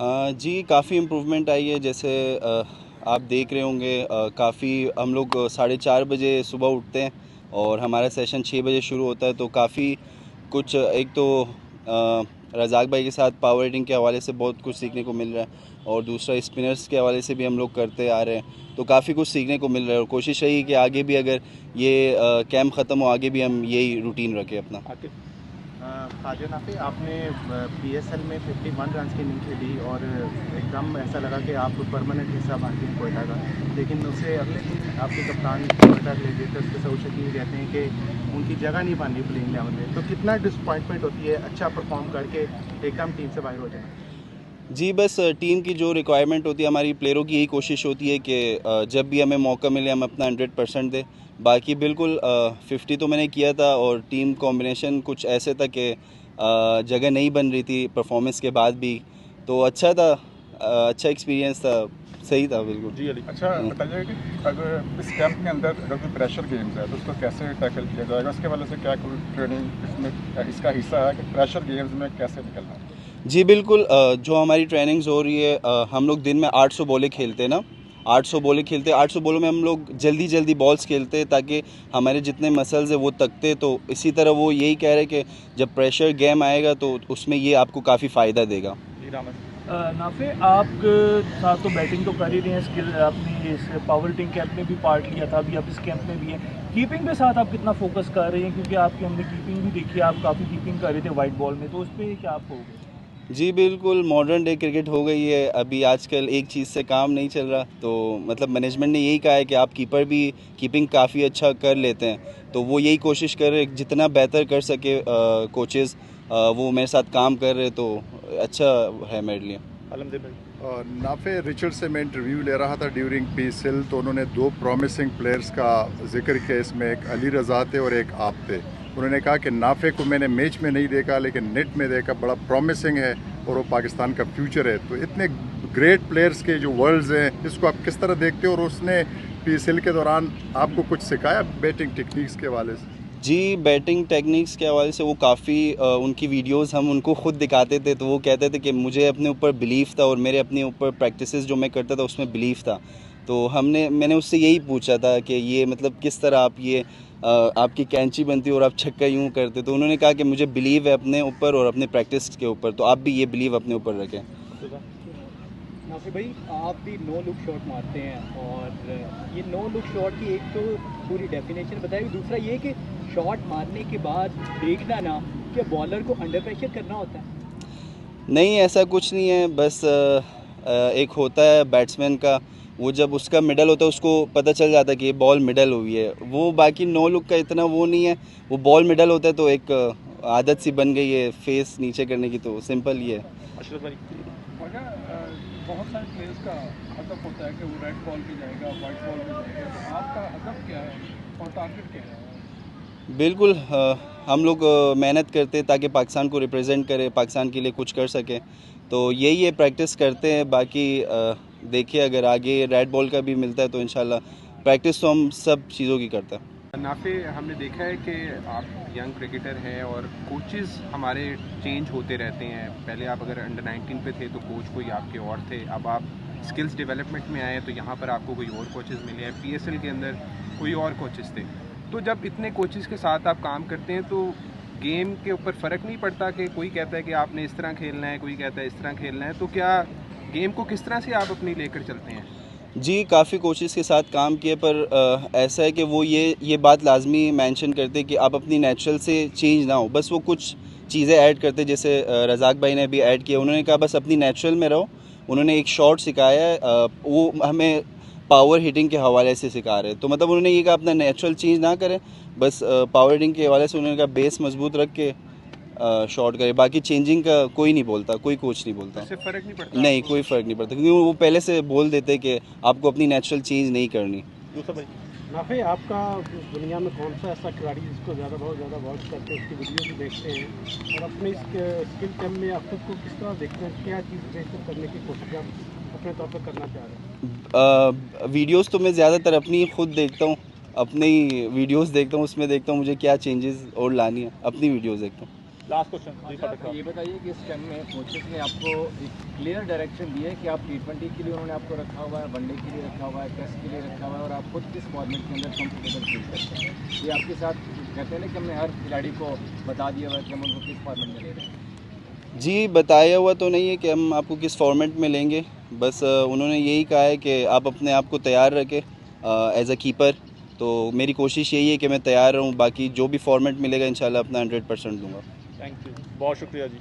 जी काफ़ी इम्प्रूवमेंट आई है। जैसे आप देख रहे होंगे, काफ़ी हम लोग 4:30 बजे सुबह उठते हैं और हमारा सेशन 6 बजे शुरू होता है। तो काफ़ी कुछ एक तो रज़ाक भाई के साथ पावर हिटिंग के हवाले से बहुत कुछ सीखने को मिल रहा है, और दूसरा स्पिनर्स के हवाले से भी हम लोग करते आ रहे हैं। तो काफ़ी कुछ सीखने को मिल रहा है और कोशिश रही कि आगे भी अगर ये कैंप ख़त्म हो, आगे भी हम यही रूटीन रखें अपना। ख्वाजा नाफे, आपने पीएसएल में 51 रन की इनिंग खेली और एकदम ऐसा लगा कि आप परमानेंट हिस्सा बन गए कोयटा का, लेकिन उससे अगले दिन आपके कप्तान कोयटा ग्लेडिएटर्स के सऊद शकील कहते हैं कि उनकी जगह नहीं बन रही प्लेइंग 11 में। तो कितना डिसअपॉइंटमेंट होती है अच्छा परफॉर्म करके एकदम टीम से बाहर हो जाए? जी बस टीम की जो रिक्वायरमेंट होती है, हमारी प्लेयरों की यही कोशिश होती है कि जब भी हमें मौका मिले हम अपना 100% दें। बाकी बिल्कुल 50 तो मैंने किया था, और टीम कॉम्बिनेशन कुछ ऐसे था कि जगह नहीं बन रही थी परफॉर्मेंस के बाद भी। तो अच्छा था, अच्छा एक्सपीरियंस था, सही था बिल्कुल। जी अली, अच्छा बताइए कि अगर इस कैंप के अंदर अगर कोई प्रेशर गेम्स है तो उसको कैसे टैकल किया जाएगा? उसके वाले से क्या कोई ट्रेनिंग इसमें इसका हिस्सा है कि प्रेशर गेम्स में कैसे निकलना है? जी बिल्कुल, जो हमारी ट्रेनिंग्स हो रही है, हम लोग दिन में 800 बॉलें खेलते हैं ना। 800 बॉलें खेलते हैं, 800 बॉलों में हम लोग जल्दी जल्दी बॉल्स खेलते हैं ताकि हमारे जितने मसल्स है वो तकते। तो इसी तरह वो यही कह रहे हैं कि जब प्रेशर गेम आएगा तो उसमें ये आपको काफ़ी फ़ायदा देगा। जी रामन। नाफे, आप साथ तो बैटिंग तो कर ही रहे हैं, स्किल आपने इस पावर हिटिंग कैंप में भी पार्ट लिया था, अभी आप इस कैंप में भी हैं। कीपिंग के साथ आप कितना फोकस कर रहे हैं, क्योंकि आपकी हमने कीपिंग भी देखी, आप काफ़ी कीपिंग कर रहे थे वाइट बॉल में, तो उस पर क्या आप कहोगे? जी बिल्कुल, मॉडर्न डे क्रिकेट हो गई है। अभी आजकल एक चीज़ से काम नहीं चल रहा, तो मतलब मैनेजमेंट ने यही कहा है कि आप कीपर भी कीपिंग काफ़ी अच्छा कर लेते हैं। तो वो यही कोशिश कर रहे हैं जितना बेहतर कर सके। कोचेज़ वो मेरे साथ काम कर रहे, तो अच्छा है मेरे लिए। अलमदीन भाई। नाफे, रिचर्ड से मैं इंटरव्यू ले रहा था ड्यूरिंग पीएसएल, तो उन्होंने दो प्रॉमिसिंग प्लेयर्स का जिक्र किया। इसमें एक अली रज़ा थे और एक आप थे। उन्होंने कहा कि नाफे को मैंने मैच में नहीं देखा लेकिन नेट में देखा, बड़ा प्रॉमिसिंग है और वो पाकिस्तान का फ्यूचर है। तो इतने ग्रेट प्लेयर्स के जो वर्ल्ड्स हैं, इसको आप किस तरह देखते हो? और उसने पीएसएल के दौरान आपको कुछ सिखाया बैटिंग टेक्निक्स के हवाले से? जी, बैटिंग टेक्निक्स के हवाले से वो काफ़ी उनकी वीडियोस हम उनको खुद दिखाते थे, तो वो कहते थे कि मुझे अपने ऊपर बिलीव था और मेरे अपने ऊपर प्रैक्टिसेस जो मैं करता था उसमें बिलीव था। तो मैंने उससे यही पूछा था कि ये मतलब किस तरह आप ये आपकी कैंची बनती और आप छक्का यूँ करते। तो उन्होंने कहा कि मुझे बिलीव है अपने ऊपर और अपने प्रैक्टिस के ऊपर, तो आप भी ये बिलीव अपने ऊपर रखें। नाफे भाई, आप भी नो लुक शॉट मारते हैं, और ये नो लुक शॉट की एक तो पूरी डेफिनेशन बताइए, दूसरा ये कि शॉट मारने के बाद देखना ना कि बॉलर को अंडर प्रेशर करना होता है। नहीं, ऐसा कुछ नहीं है। बस एक होता है बैट्समैन का, वो जब उसका मिडल होता है उसको पता चल जाता है कि ये बॉल मिडल हुई है। वो बाकी नो लुक का इतना वो नहीं है। वो बॉल मिडल होता है तो एक आदत सी बन गई है फेस नीचे करने की, तो सिंपल ही है। अशरफ भाई। बहुत सारे प्लेयर्स का हदफ होता है कि वो रेड बॉल पे जाएगा, वाइट बॉल पे जाएगा, तो आपका हदफ क्या है और टारगेट क्या है? बिल्कुल, हम लोग मेहनत करते हैं ताकि पाकिस्तान को रिप्रेजेंट करें, पाकिस्तान के लिए कुछ कर सकें। तो यही है, प्रैक्टिस करते हैं। बाकी देखिए अगर आगे रेड बॉल का भी मिलता है तो इंशाल्लाह प्रैक्टिस तो हम सब चीज़ों की करते हैं। नाफे, हमने देखा है कि आप यंग क्रिकेटर हैं और कोचेज़ हमारे चेंज होते रहते हैं। पहले आप अगर अंडर 19 पे थे तो कोच कोई आपके और थे, अब आप स्किल्स डेवलपमेंट में आए तो यहाँ पर आपको कोई और कोचेज़ मिले हैं, पीएसएल के अंदर कोई और कोचेज़ थे। तो जब इतने कोचेज़ के साथ आप काम करते हैं तो गेम के ऊपर फ़र्क नहीं पड़ता कि कोई कहता है कि आपने इस तरह खेलना है, कोई कहता है इस तरह खेलना है, तो क्या गेम को किस तरह से आप अपनी लेकर चलते हैं? जी, काफ़ी कोचेज़ के साथ काम किए, पर ऐसा है कि वो ये बात लाजमी मेंशन करते कि आप अपनी नेचुरल से चेंज ना हो। बस वो कुछ चीज़ें ऐड करते, जैसे रज़ाक भाई ने भी ऐड किया। उन्होंने कहा बस अपनी नेचुरल में रहो। उन्होंने एक शॉट सिखाया है, वो हमें पावर हिटिंग के हवाले से सिखा रहे हैं। तो मतलब उन्होंने ये कहा अपना नेचुरल चेंज ना करें, बस पावर हिटिंग के हवाले से उन्होंने कहा बेस मजबूत रख के शॉट करे। बाकी चेंजिंग का कोई नहीं बोलता, कोई कोच नहीं बोलता। इससे फ़र्क नहीं पड़ता नहीं, आपको? कोई फ़र्क नहीं पड़ता, क्योंकि वो पहले से बोल देते कि आपको अपनी नेचुरल चेंज नहीं करनी। दूसरा भाई। नाफे, आपका दुनिया में कौन सा ऐसा खिलाड़ी जिसको बहुत ज़्यादा वॉच करते हैं, उसकी वीडियो भी देखते हैं, और अपने इस स्किल कैम्प में आप खुद को किस तरह देखते हैं? क्या चीज़ बेहतर करने की कोशिश आप अपने तौर पर करना चाह रहे हैं? वीडियोस तो मैं ज़्यादातर अपनी खुद देखता हूँ, अपनी वीडियोस देखता हूँ, उसमें देखता हूँ मुझे क्या चेंजेस और लानी है, अपनी वीडियोस देखता हूँ। लास्ट क्वेश्चन जी फटक ये बताइए कि इस टाइम में कोचेस ने आपको एक क्लियर डायरेक्शन दी है कि आप T20 के लिए उन्होंने आपको रखा हुआ है, वनडे के लिए रखा हुआ है, टेस्ट के लिए रखा हुआ है और आप खुद किस फॉर्मेट के अंदर कंफर्टेबल फील करते हैं? ये आपके साथ कहते हैं ना कि हमने हर खिलाड़ी को बता दिया हुआ है कि हम उनको किस फॉर्मेट में ले रहे हैं। जी बताया हुआ तो नहीं है कि हम आपको किस फॉर्मेट में लेंगे, बस उन्होंने यही कहा है कि आप अपने आप को तैयार रखें एज अ कीपर। तो मेरी कोशिश यही है कि मैं तैयार रहूँ, बाकी जो भी फॉर्मेट मिलेगा इंशाल्लाह अपना 100% दूंगा। थैंक यू, बहुत शुक्रिया जी।